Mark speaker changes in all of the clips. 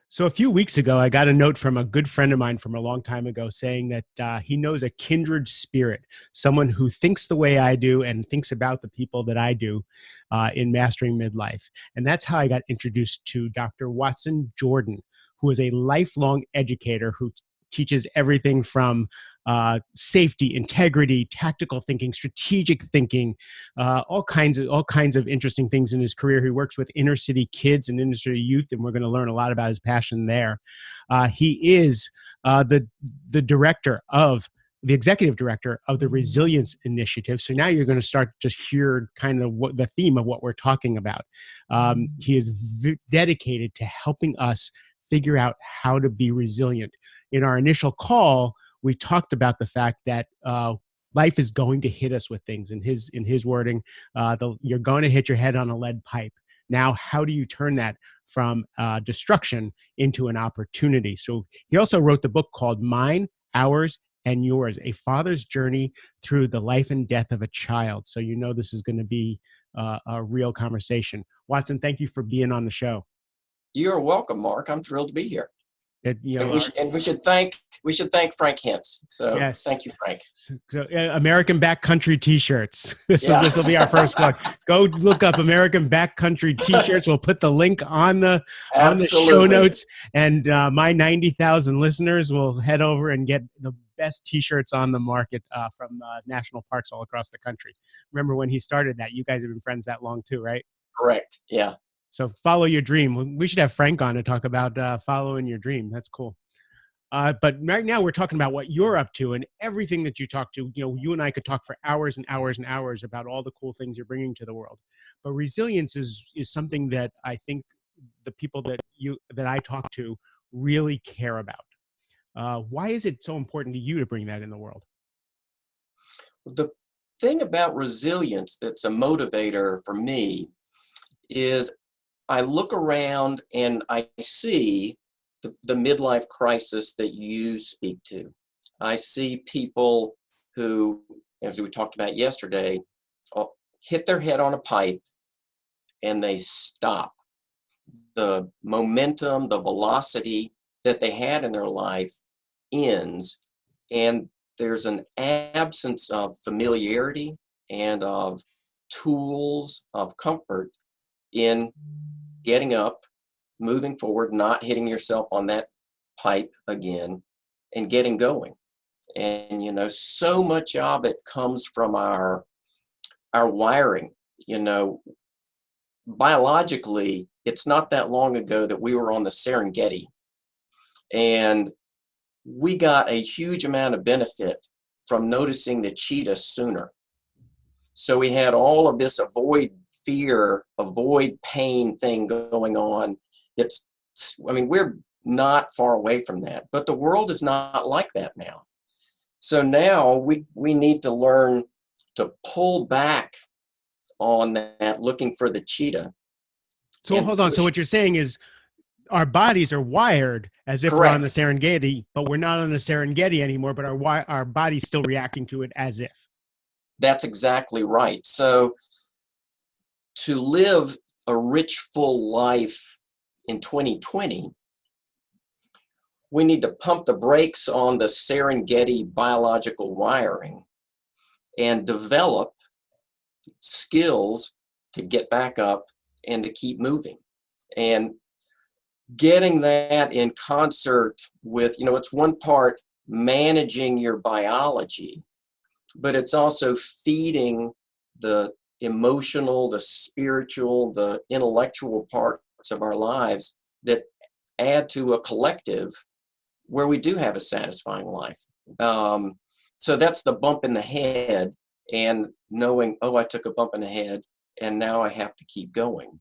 Speaker 1: So a few weeks ago, I got a note from a good friend of mine from a long time ago saying that he knows a kindred spirit, someone who thinks the way I do and thinks about the people that I do in mastering midlife. And that's how I got introduced to Dr. Watson Jordan, who is a lifelong educator who teaches everything from safety, integrity, tactical thinking, strategic thinking, all kinds of interesting things in his career. He works with inner city kids and inner city youth, and we're going to learn a lot about his passion there. He is the director of the executive director of the Resilience Initiative. So now you're going to start to hear kind of what the theme of what we're talking about. He is dedicated to helping us figure out how to be resilient. In our initial call, we talked about the fact that life is going to hit us with things. In his wording, you're going to hit your head on a lead pipe. Now, how do you turn that from destruction into an opportunity? So he also wrote the book called Mine, Ours, and Yours, A Father's Journey Through the Life and Death of a Child. So you know this is going to be a real conversation. Watson, thank you for being on the show.
Speaker 2: You're welcome, Mark. I'm thrilled to be here. We should thank Frank Hintz. So
Speaker 1: yes.
Speaker 2: Thank you, Frank.
Speaker 1: So American Backcountry T-shirts. This will be our first one. Go look up American Backcountry T-shirts. We'll put the link on the show notes, and my 90,000 listeners will head over and get the best T-shirts on the market from national parks all across the country. Remember when he started that? You guys have been friends that long too, right?
Speaker 2: Correct. Yeah.
Speaker 1: So follow your dream. We should have Frank on to talk about following your dream. That's cool. But right now we're talking about what you're up to and everything that you talk to. You know, you and I could talk for hours and hours and hours about all the cool things you're bringing to the world. But resilience is something that I think the people that I talk to really care about. Why is it so important to you to bring that in the world?
Speaker 2: The thing about resilience that's a motivator for me is I look around and I see the midlife crisis that you speak to. I see people who, as we talked about yesterday, hit their head on a pipe and they stop. The momentum, the velocity that they had in their life ends, and there's an absence of familiarity and of tools of comfort in getting up, moving forward, not hitting yourself on that pipe again, and getting going. And so much of it comes from our wiring. Biologically, it's not that long ago that we were on the Serengeti, and we got a huge amount of benefit from noticing the cheetah sooner. So we had all of this avoid fear, avoid pain thing going on. We're not far away from that, but the world is not like that now. So now we need to learn to pull back on that, looking for the cheetah.
Speaker 1: So hold on. So what you're saying is our bodies are wired as if we're on the Serengeti, but we're not on the Serengeti anymore, but our body's still reacting to it as if.
Speaker 2: That's exactly right. So to live a rich, full life in 2020, we need to pump the brakes on the Serengeti biological wiring and develop skills to get back up and to keep moving. And getting that in concert with, it's one part managing your biology, but it's also feeding the emotional, the spiritual, the intellectual parts of our lives that add to a collective where we do have a satisfying life. So that's the bump in the head, and knowing, I took a bump in the head and now I have to keep going.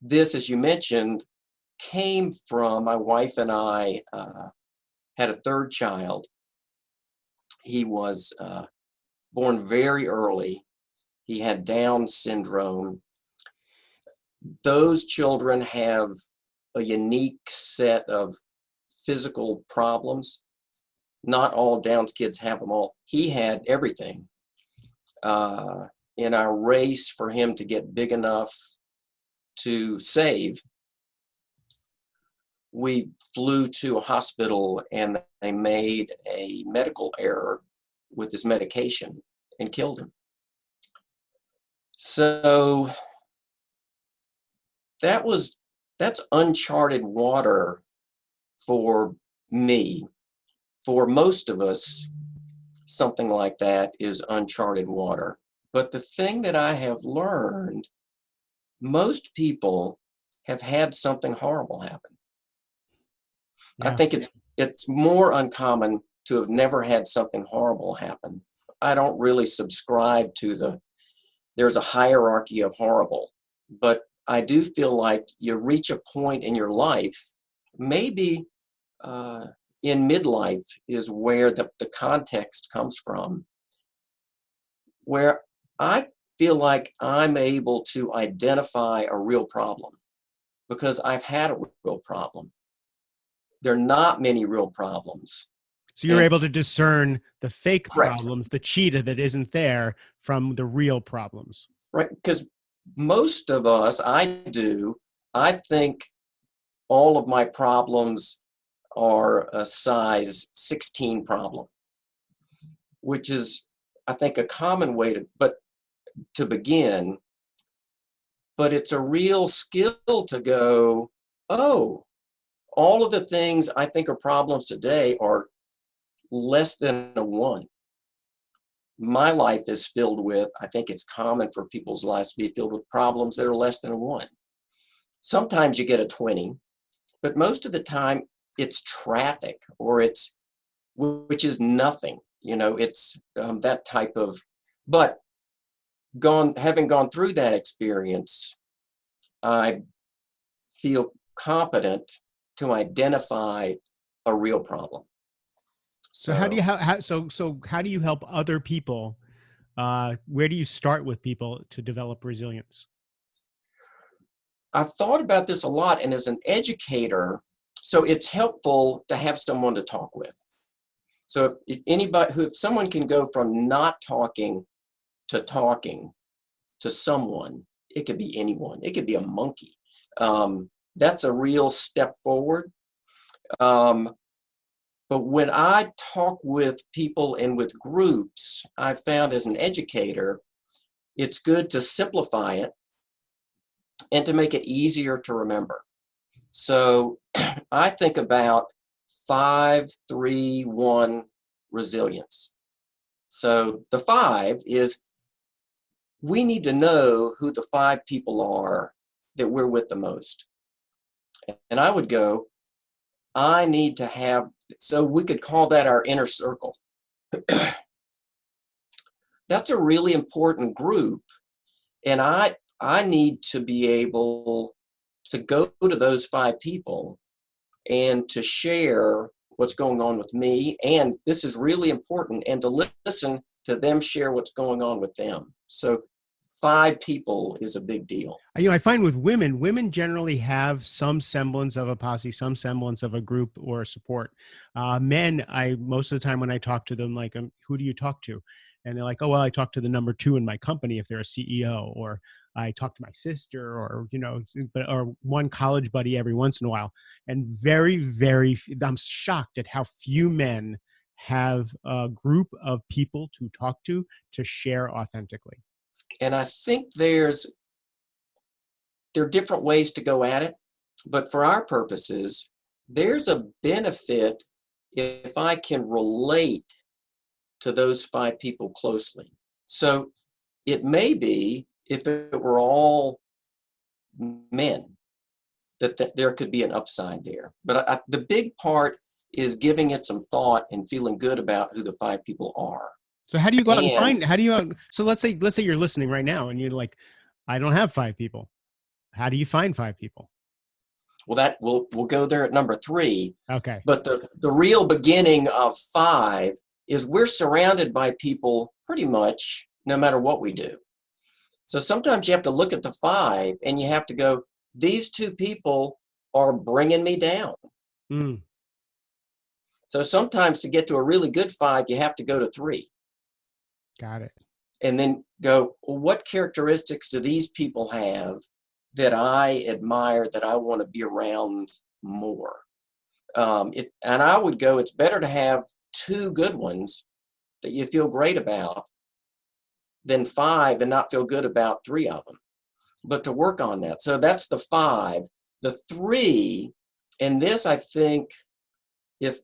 Speaker 2: This, as you mentioned, came from my wife and I had a third child. He was born very early. He had Down syndrome. Those children have a unique set of physical problems. Not all Down's kids have them all. He had everything. In our race for him to get big enough to save, we flew to a hospital and they made a medical error with his medication and killed him. So that's uncharted water for me. For most of us, something like that is uncharted water. But the thing that I have learned, most people have had something horrible happen. I
Speaker 1: Yeah.
Speaker 2: think it's more uncommon to have never had something horrible happen. I don't really subscribe to there's a hierarchy of horrible, but I do feel like you reach a point in your life, maybe uh, in midlife is where the context comes from, where I feel like I'm able to identify a real problem because I've had a real problem. There are not many real problems.
Speaker 1: So you're
Speaker 2: And
Speaker 1: able to discern the fake
Speaker 2: correct,
Speaker 1: problems, the cheetah that isn't there, from the real problems.
Speaker 2: right? Because most of us, I think all of my problems are a size 16 problem, which is, I think, a common way to begin, but it's a real skill to go, oh, all of the things I think are problems today are less than a one. My life is filled with, I think it's common for people's lives to be filled with problems that are less than a one. Sometimes you get a 20, but most of the time it's traffic or which is nothing. It's that type of, but having gone through that experience, I feel competent to identify a real problem.
Speaker 1: So how do you
Speaker 2: So
Speaker 1: how do you help other people? Where do you start with people to develop resilience?
Speaker 2: I've thought about this a lot, and as an educator, so it's helpful to have someone to talk with. So if someone can go from not talking to someone, it could be anyone, it could be a monkey. That's a real step forward. Um, but when I talk with people and with groups, I found as an educator, it's good to simplify it and to make it easier to remember. So I think about 5-3-1 resilience. So the 5 is we need to know who the 5 people are that we're with the most. And I would go, I need to have, so we could call that our inner circle. That's a really important group. And I need to be able to go to those 5 people and to share what's going on with me. And this is really important, and to listen to them share what's going on with them. So 5 people is a big deal.
Speaker 1: I find with women generally have some semblance of a posse, some semblance of a group or support. Men, I most of the time when I talk to them, like, who do you talk to? And they're like, oh, well, I talk to the number 2 in my company if they're a CEO, or I talk to my sister, or or one college buddy every once in a while. And I'm shocked at how few men have a group of people to talk to share authentically.
Speaker 2: And I think there are different ways to go at it, but for our purposes, there's a benefit if I can relate to those 5 people closely. So it may be if it were all men that there could be an upside there. But the big part is giving it some thought and feeling good about who the 5 people are.
Speaker 1: So how do you go out and
Speaker 2: And
Speaker 1: find, how do you out, so let's say you're listening right now and you're like, I don't have 5 people. How do you find 5 people?
Speaker 2: well, that we'll go there at number 3.
Speaker 1: Okay.
Speaker 2: But the real beginning of 5 is we're surrounded by people pretty much no matter what we do. So sometimes you have to look at the 5 and you have to go, these 2 people are bringing me down.
Speaker 1: Mm,
Speaker 2: So sometimes to get to a really good 5, you have to go to 3
Speaker 1: got it.
Speaker 2: and then go, well, what characteristics do these people have that I admire, that I want to be around more. And I would go, it's better to have 2 good ones that you feel great about than 5 and not feel good about 3 of them, but to work on that. So that's the 5. The 3, and this, I think, if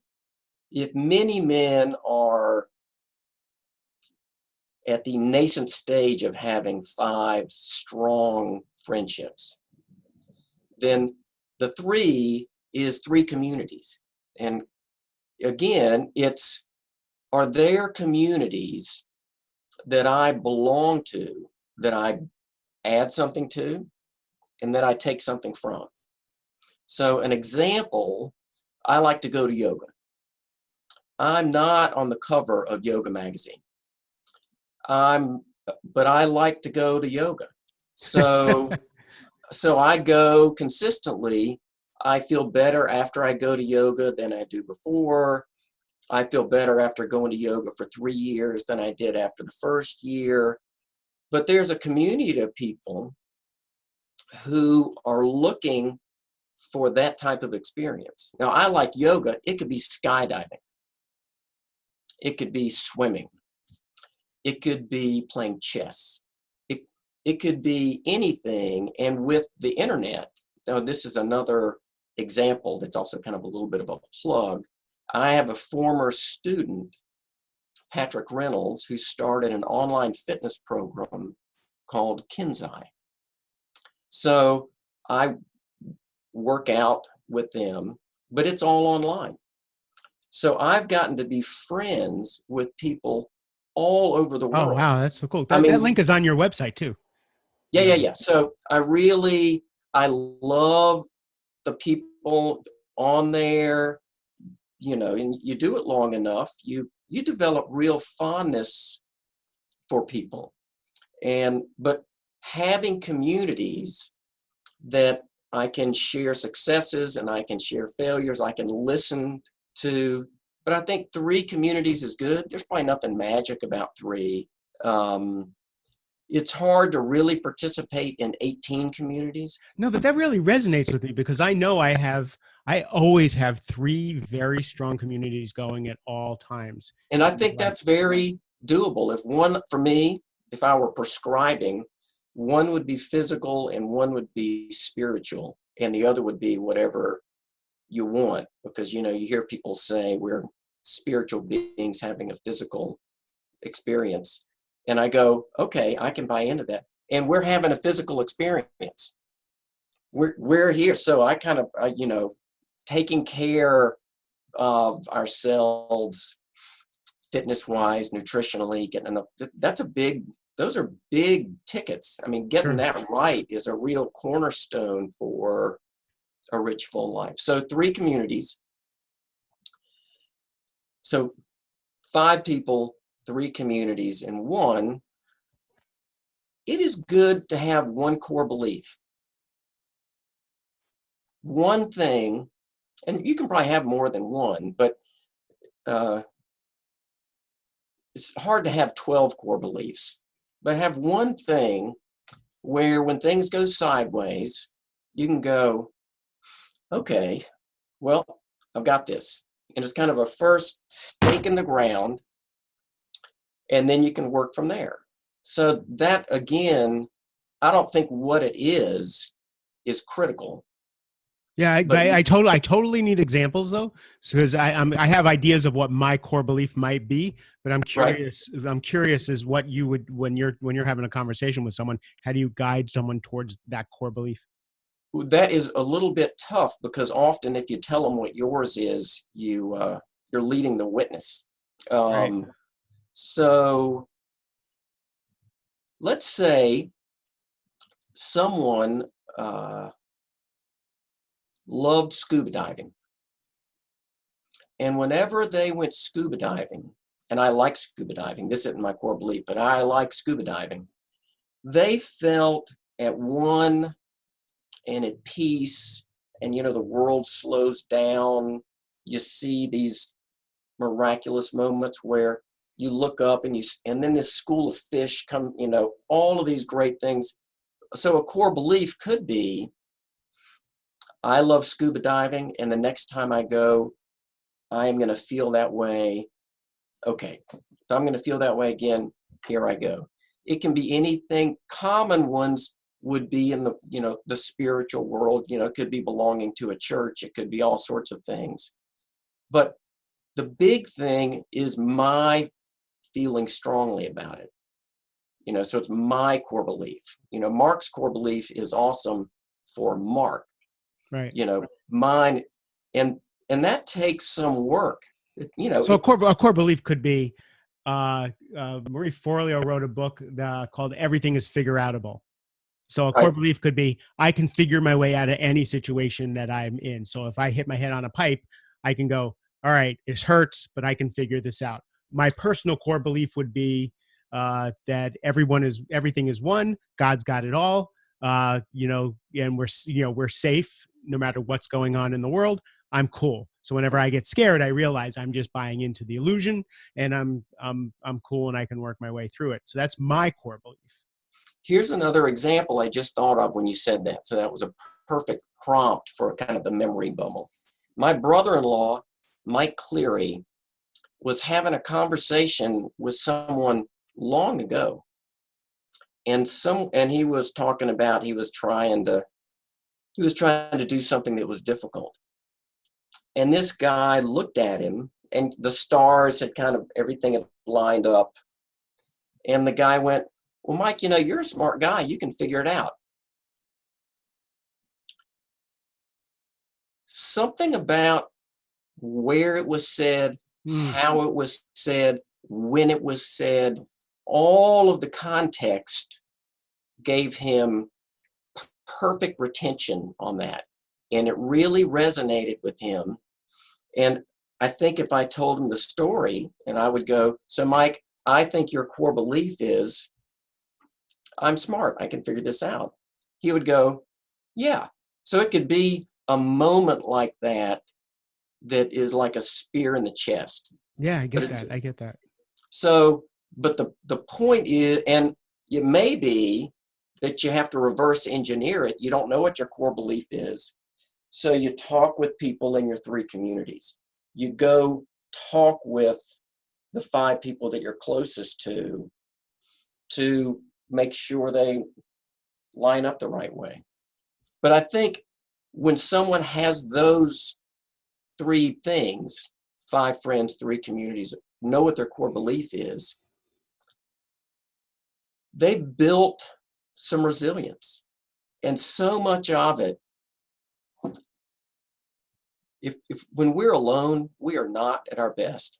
Speaker 2: many men are at the nascent stage of having 5 strong friendships, then the 3 is 3 communities. And again, are there communities that I belong to, that I add something to, and that I take something from? So an example, I like to go to yoga. I'm not on the cover of Yoga magazine. But I like to go to yoga. So I go consistently. I feel better after I go to yoga than I do before. I feel better after going to yoga for 3 years than I did after the first year. But there's a community of people who are looking for that type of experience. Now, I like yoga. It could be skydiving. It could be swimming. It could be playing chess. It, it could be anything. And with the internet, now this is another example that's also kind of a little bit of a plug. I have a former student, Patrick Reynolds, who started an online fitness program called Kenzai. So I work out with them, but it's all online. So I've gotten to be friends with people all over the
Speaker 1: Oh,
Speaker 2: world.
Speaker 1: wow. That's so cool.
Speaker 2: I
Speaker 1: That
Speaker 2: mean,
Speaker 1: link is on your website too.
Speaker 2: yeah. So I love the people on there, and you do it long enough, you develop real fondness for people. But having communities that I can share successes and I can share failures, I can listen to, but I think 3 communities is good. There's probably nothing magic about 3. It's hard to really participate in 18 communities.
Speaker 1: No, but that really resonates with me because I know I always have 3 very strong communities going at all times
Speaker 2: And I
Speaker 1: in my
Speaker 2: think
Speaker 1: life.
Speaker 2: that's very doable. For me, if I were prescribing, one would be physical and one would be spiritual, and the other would be whatever you want, because, you hear people say we're spiritual beings having a physical experience. And I go, okay, I can buy into that. And we're having a physical experience. We're here. So I kind of, taking care of ourselves fitness wise, nutritionally, getting enough. Those are big tickets. I mean, getting
Speaker 1: Sure.
Speaker 2: that right is a real cornerstone for a rich, full life. So 3 communities. So 5 people, 3 communities, and 1. It is good to have one core belief. One thing, and you can probably have more than one, but it's hard to have 12 core beliefs. But have one thing where when things go sideways, you can go, okay, well, I've got this. And it's kind of a first stake in the ground, and then you can work from there. So that, again, I don't think what it is critical.
Speaker 1: Yeah,
Speaker 2: But
Speaker 1: I totally need examples though, because I have ideas of what my core belief might be, but
Speaker 2: right,
Speaker 1: I'm curious as what you would when you're having a conversation with someone, how do you guide someone towards that core belief?
Speaker 2: that is a little bit tough, because often if you tell them what yours is, you're leading the witness.
Speaker 1: Right.
Speaker 2: So let's say someone loved scuba diving, and whenever they went scuba diving, and I like scuba diving, this isn't my core belief, but I like scuba diving, they felt at one and at peace, and the world slows down. You see these miraculous moments where you look up and then this school of fish come, all of these great things. So a core belief could be, I love scuba diving, and the next time I go, I am going to feel that way. Okay, if I'm going to feel that way again, here I go. It can be anything. Common ones would be in the, the spiritual world. It could be belonging to a church. It could be all sorts of things. But the big thing is my feeling strongly about it. So it's my core belief. Mark's core belief is awesome for Mark.
Speaker 1: Right.
Speaker 2: Mine, and that takes some work.
Speaker 1: So a core belief could be, Marie Forleo wrote a book called Everything is Figure Outable. So a core belief could be, I can figure my way out of any situation that I'm in. So if I hit my head on a pipe, I can go, all right, this hurts, but I can figure this out. My personal core belief would be that everything is one. God's got it all. And we're safe no matter what's going on in the world. I'm cool. So whenever I get scared, I realize I'm just buying into the illusion, and I'm cool, and I can work my way through it. So that's my core belief.
Speaker 2: Here's another example I just thought of when you said that. So that was a perfect prompt for kind of the memory bubble. My brother-in-law, Mike Cleary, was having a conversation with someone long ago. And he was talking about he was trying to do something that was difficult. And this guy looked at him, and the stars had kind of, everything had lined up. And the guy went, well, Mike, you're a smart guy. You can figure it out. Something about where it was said, how it was said, when it was said, all of the context gave him perfect retention on that. And it really resonated with him. And I think if I told him the story, and I would go, so Mike, I think your core belief is, I'm smart, I can figure this out. He would go, yeah. So it could be a moment like that is like a spear in the chest.
Speaker 1: Yeah, I get that.
Speaker 2: So, but the point is, and it may be that you have to reverse engineer it. You don't know what your core belief is. So you talk with people in your 3 communities. You go talk with the 5 people that you're closest to make sure they line up the right way. But I think when someone has those 3 things, 5 friends, 3 communities, know what their core belief is, they built some resilience. And so much of it, if when we're alone, we are not at our best.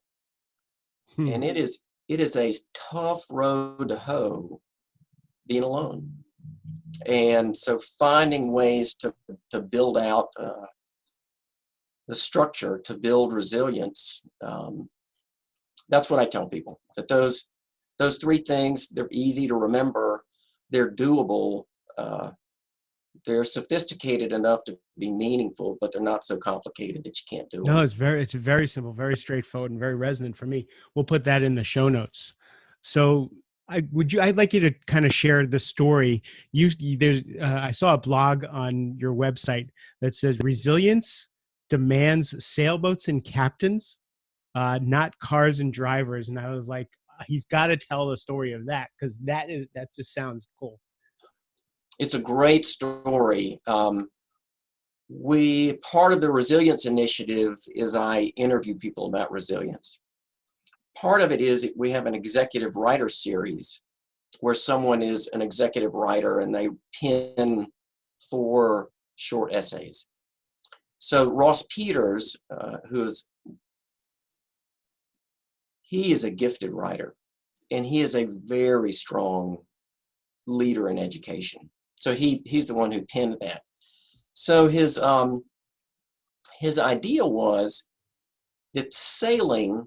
Speaker 2: And it is a tough road to hoe being alone. And so finding ways to build out the structure to build resilience, that's what I tell people, that those 3 things, they're easy to remember, they're doable, they're sophisticated enough to be meaningful, but they're not so complicated that you can't do them.
Speaker 1: No, it's very simple, very straightforward, and very resonant for me. We'll put that in the show notes. So I'd like you to kind of share the story. I saw a blog on your website that says resilience demands sailboats and captains, not cars and drivers. And I was like, he's got to tell the story of that, because that just sounds cool.
Speaker 2: It's a great story. Part of the resilience initiative is I interview people about resilience. Part of it is we have an executive writer series where someone is an executive writer and they pen 4 short essays. So Ross Peters, he is a gifted writer, and he is a very strong leader in education. So he's the one who penned that. So his idea was that sailing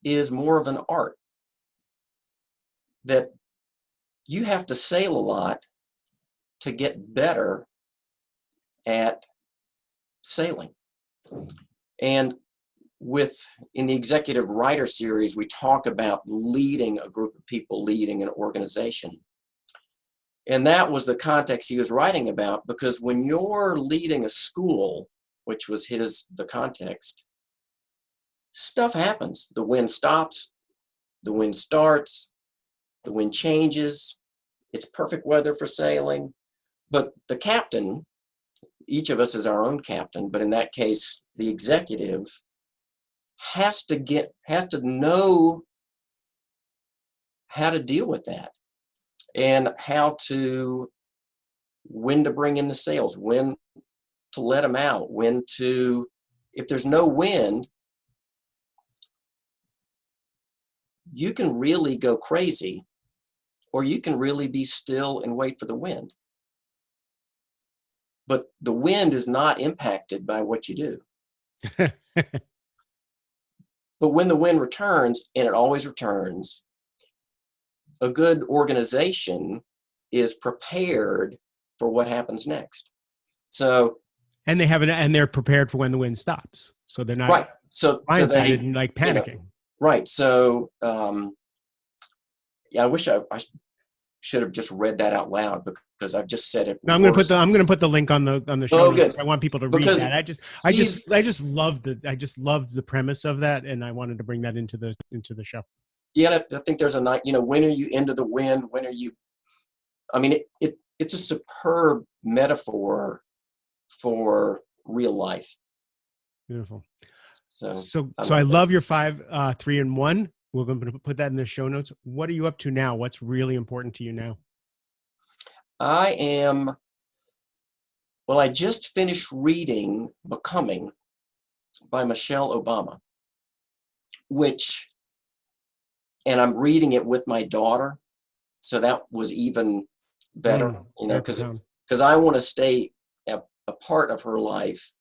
Speaker 2: is more of an art, that you have to sail a lot to get better at sailing. And in the executive writer series, we talk about leading a group of people, leading an organization. And that was the context he was writing about, because when you're leading a school, which was the context, stuff happens. The wind stops, the wind starts, the wind changes. It's perfect weather for sailing. But the captain, each of us is our own captain, but in that case, the executive has to know how to deal with that, and when to bring in the sails, when to let them out, if there's no wind, you can really go crazy, or you can really be still and wait for the wind. But the wind is not impacted by what you do. But when the wind returns, and it always returns, a good organization is prepared for what happens next. So,
Speaker 1: and they're prepared for when the wind stops, so they're not
Speaker 2: right. So
Speaker 1: blindsided
Speaker 2: they,
Speaker 1: and like panicking.
Speaker 2: Right. So, yeah, I wish I should have just read that out loud, because I've just said it.
Speaker 1: No, I'm gonna put the link on the show notes.
Speaker 2: Good.
Speaker 1: I want people to read
Speaker 2: Because
Speaker 1: that. I just loved the premise of that, and I wanted to bring that into the show.
Speaker 2: Yeah, I think there's when are you into the wind? When are you? I mean, it's a superb metaphor for real life.
Speaker 1: Beautiful.
Speaker 2: So
Speaker 1: I love your 5, 3, and 1. We're going to put that in the show notes. What are you up to now? What's really important to you now?
Speaker 2: I just finished reading Becoming by Michelle Obama, and I'm reading it with my daughter. So that was even better, because I want to stay a part of her life.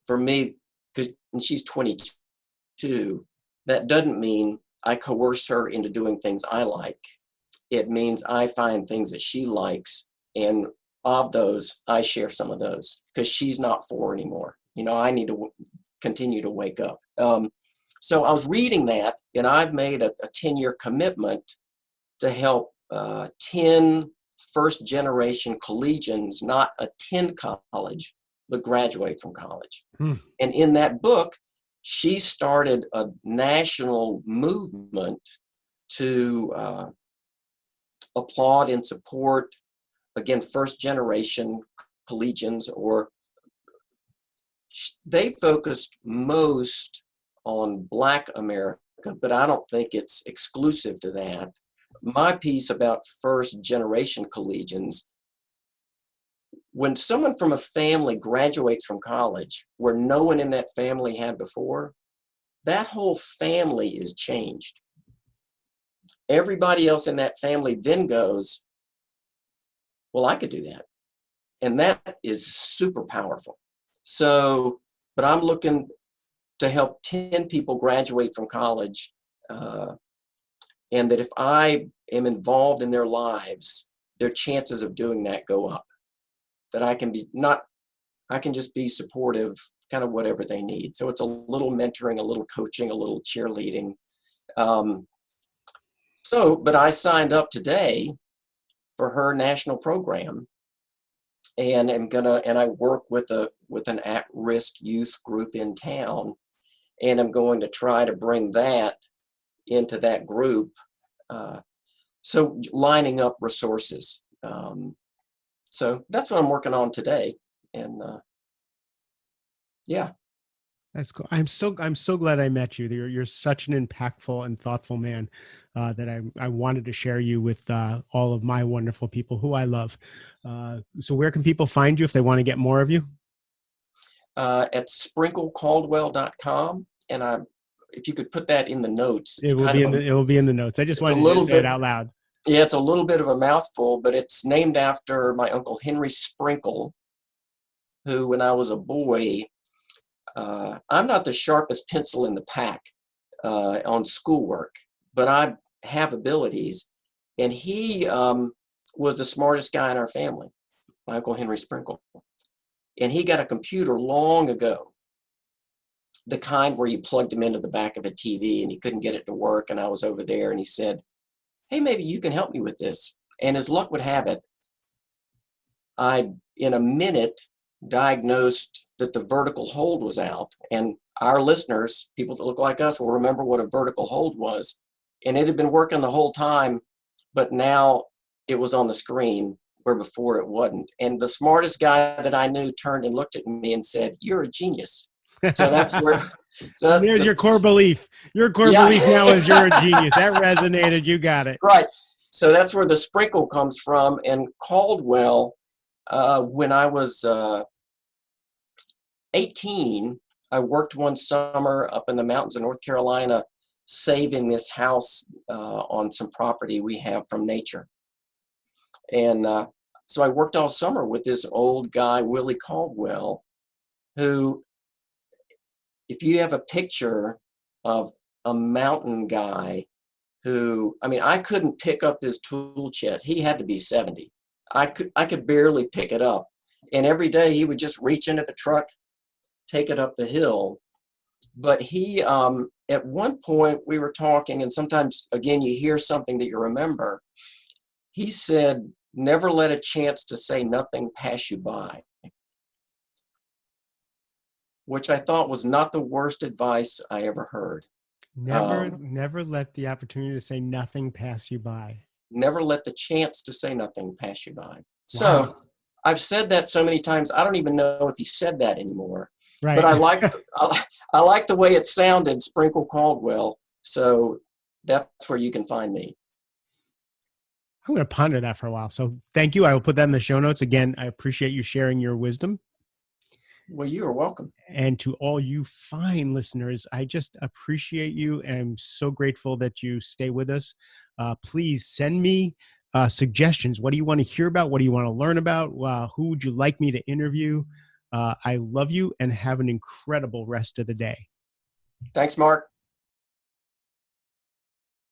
Speaker 2: For me, because she's 22, that doesn't mean I coerce her into doing things I like. It means I find things that she likes, and of those, I share some of those, because she's not 4 anymore. I need to continue to wake up. So I was reading that, and I've made a 10-year commitment to help 10 first-generation collegians not attend college, but graduate from college. And in that book, she started a national movement to applaud and support, again, first-generation collegians, or they focused most on Black America, but I don't think it's exclusive to that. My piece about first-generation collegians, when someone from a family graduates from college where no one in that family had before, that whole family is changed. Everybody else in that family then goes, well, I could do that. And that is super powerful. So, but I'm looking to help 10 people graduate from college, and that if I am involved in their lives, their chances of doing that go up. That I can just be supportive, kind of whatever they need. So it's a little mentoring, a little coaching, a little cheerleading. But I signed up today for her national program, and I work with an at-risk youth group in town, and I'm going to try to bring that into that group. So lining up resources. So that's what I'm working on today. And yeah.
Speaker 1: That's cool. I'm so glad I met you. You're such an impactful and thoughtful man that I wanted to share you with all of my wonderful people who I love. So where can people find you if they want to get more of you?
Speaker 2: At sprinklecaldwell.com, and if you could put that in the notes.
Speaker 1: It will be in the notes. I just wanted to say it out loud.
Speaker 2: Yeah, it's a little bit of a mouthful, but it's named after my uncle Henry Sprinkle, who, when I was a boy, I'm not the sharpest pencil in the pack on schoolwork, but I have abilities. And he was the smartest guy in our family, my uncle Henry Sprinkle. And he got a computer long ago, the kind where you plugged him into the back of a TV and he couldn't get it to work. And I was over there, and he said, hey, maybe you can help me with this. And as luck would have it, I, in a minute, diagnosed that the vertical hold was out. And our listeners, people that look like us, will remember what a vertical hold was. And it had been working the whole time, but now it was on the screen where before it wasn't. And the smartest guy that I knew turned and looked at me and said, "You're a genius." So that's where, so that's
Speaker 1: There's your core belief. Your core
Speaker 2: yeah,
Speaker 1: belief now is you're a genius. That resonated. You got it.
Speaker 2: right. So that's where the sprinkle comes from. And Caldwell, when I was 18, I worked one summer up in the mountains of North Carolina, saving this house on some property we have from nature. And so I worked all summer with this old guy, Willie Caldwell, who, if you have a picture of a mountain guy who, I mean, I couldn't pick up his tool chest. He had to be 70. I could barely pick it up. And every day he would just reach into the truck, take it up the hill. But he, at one point we were talking, and sometimes, again, you hear something that you remember. He said, "Never let a chance to say nothing pass you by," which I thought was not the worst advice I ever heard.
Speaker 1: Never let the opportunity to say nothing pass you by.
Speaker 2: Never let the chance to say nothing pass you by. So
Speaker 1: Wow.
Speaker 2: I've said that so many times, I don't even know if he said that anymore. But
Speaker 1: Right.
Speaker 2: I like the way it sounded, Sprinkle Caldwell. So that's where you can find me.
Speaker 1: I'm going to ponder that for a while. So thank you. I will put that in the show notes. Again, I appreciate you sharing your wisdom.
Speaker 2: Well, you are welcome.
Speaker 1: And to all you fine listeners, I just appreciate you and I'm so grateful that you stay with us. Please send me suggestions. What do you want to hear about? What do you want to learn about? Who would you like me to interview? I love you and have an incredible rest of the day.
Speaker 2: Thanks, Mark.